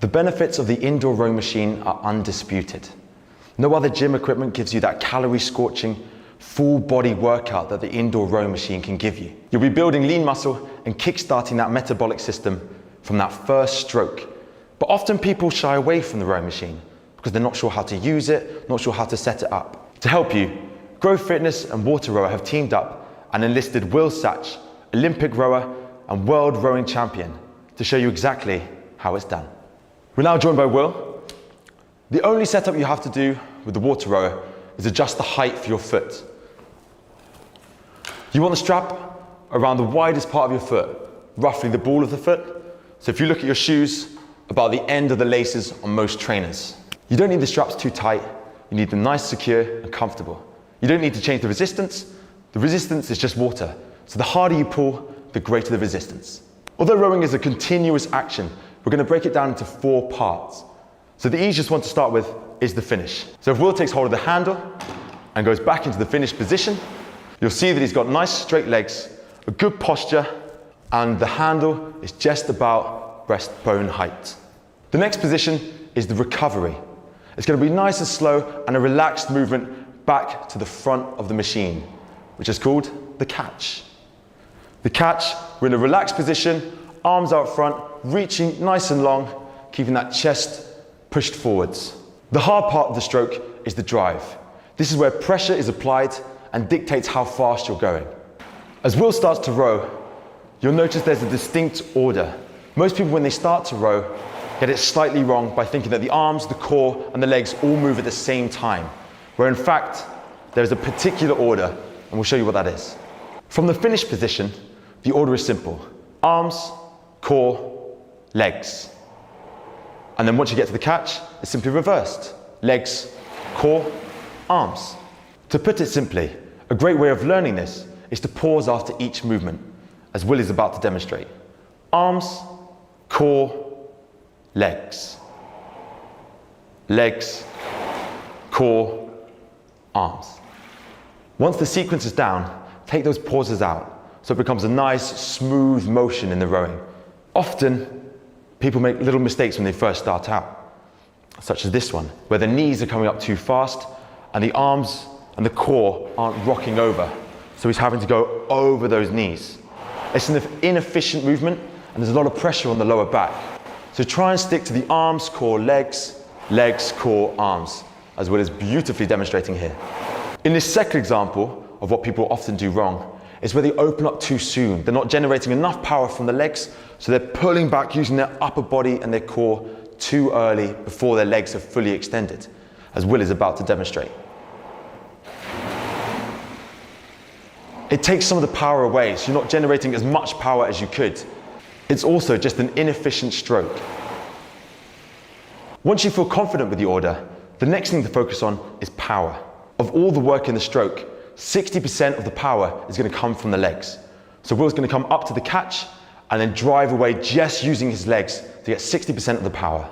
The benefits of the indoor rowing machine are undisputed. No other gym equipment gives you that calorie-scorching, full-body workout that the indoor rowing machine can give you. You'll be building lean muscle and kick-starting that metabolic system from that first stroke. But often people shy away from the rowing machine because they're not sure how to use it, not sure how to set it up. To help you, Grow Fitness and WaterRower have teamed up and enlisted Will Sachs, Olympic rower and world rowing champion, to show you exactly how it's done. We're now joined by Will. The only setup you have to do with the WaterRower is adjust the height for your foot. You want the strap around the widest part of your foot, roughly the ball of the foot. So if you look at your shoes, about the end of the laces on most trainers. You don't need the straps too tight, you need them nice, secure and comfortable. You don't need to change the resistance is just water. So the harder you pull, the greater the resistance. Although rowing is a continuous action, we're going to break it down into 4 parts. So the easiest one to start with is the finish. So if Will takes hold of the handle and goes back into the finished position, you'll see that he's got nice straight legs, a good posture, and the handle is just about breastbone height. The next position is the recovery. It's going to be nice and slow and a relaxed movement back to the front of the machine, which is called the catch. The catch, we're in a relaxed position, arms out front, reaching nice and long, keeping that chest pushed forwards. The hard part of the stroke is the drive. This is where pressure is applied and dictates how fast you're going. As Will starts to row, you'll notice there's a distinct order. Most people, when they start to row, get it slightly wrong by thinking that the arms, the core, and the legs all move at the same time, where in fact, there's a particular order, and we'll show you what that is. From the finished position, the order is simple. Arms, core, legs. And then once you get to the catch, it's simply reversed. Legs, core, arms. To put it simply, a great way of learning this is to pause after each movement, as Will is about to demonstrate. Arms, core, legs. Legs, core, arms. Once the sequence is down, take those pauses out so it becomes a nice, smooth motion in the rowing. Often, people make little mistakes when they first start out, such as this one, where the knees are coming up too fast and the arms and the core aren't rocking over. So he's having to go over those knees. It's an inefficient movement and there's a lot of pressure on the lower back. So try and stick to the arms, core, legs, legs, core, arms, as Will is beautifully demonstrating here. In this second example of what people often do wrong is where they open up too soon. They're not generating enough power from the legs, so they're pulling back using their upper body and their core too early before their legs are fully extended, as Will is about to demonstrate. It takes some of the power away, so you're not generating as much power as you could. It's also just an inefficient stroke. Once you feel confident with the order, the next thing to focus on is power. Of all the work in the stroke, 60% of the power is going to come from the legs. So Will's going to come up to the catch and then drive away just using his legs to get 60% of the power.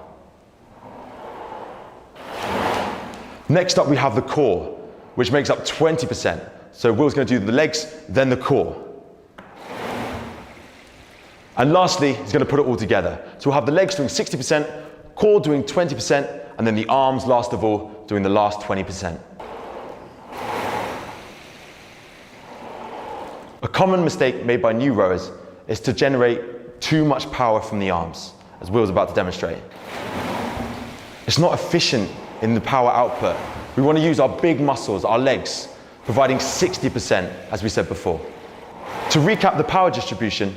Next up we have the core, which makes up 20%. So Will's going to do the legs, then the core. And lastly, he's going to put it all together. So we'll have the legs doing 60%, core doing 20%, and then the arms, last of all, doing the last 20%. A common mistake made by new rowers is to generate too much power from the arms, as Will's about to demonstrate. It's not efficient in the power output. We want to use our big muscles, our legs, providing 60%, as we said before. To recap the power distribution,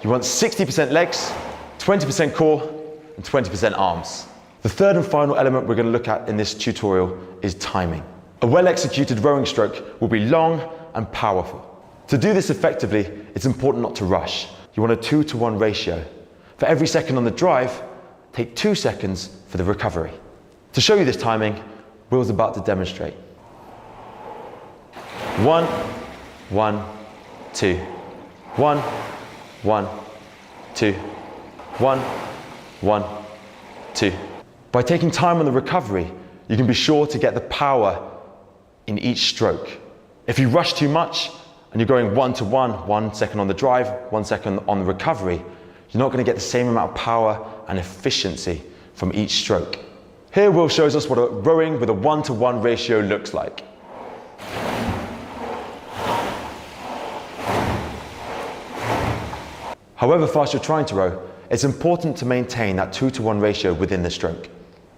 you want 60% legs, 20% core, and 20% arms. The third and final element we're going to look at in this tutorial is timing. A well-executed rowing stroke will be long and powerful. To do this effectively, it's important not to rush. You want a 2-to-1 ratio. For every second on the drive, take 2 seconds for the recovery. To show you this timing, Will's about to demonstrate. 1, 1, 2. 1, 1, 2. 1, 1, 2. By taking time on the recovery, you can be sure to get the power in each stroke. If you rush too much, and you're going 1-to-1, 1 second on the drive, 1 second on the recovery, you're not going to get the same amount of power and efficiency from each stroke. Here Will shows us what a rowing with a 1-to-1 ratio looks like. However fast you're trying to row, it's important to maintain that 2-to-1 ratio within the stroke.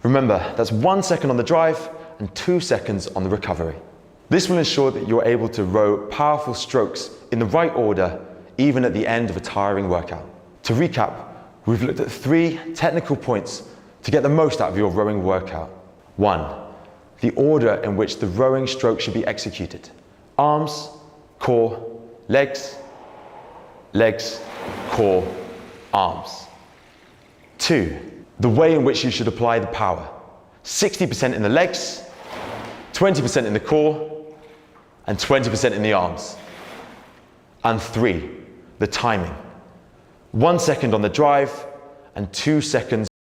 Remember, that's 1 second on the drive and 2 seconds on the recovery. This will ensure that you're able to row powerful strokes in the right order, even at the end of a tiring workout. To recap, we've looked at 3 technical points to get the most out of your rowing workout. 1. The order in which the rowing stroke should be executed. Arms, core, legs, legs, core, arms. 2. The way in which you should apply the power. 60% in the legs, 20% in the core, and 20% in the arms. And 3. The timing. 1 second on the drive and 2 seconds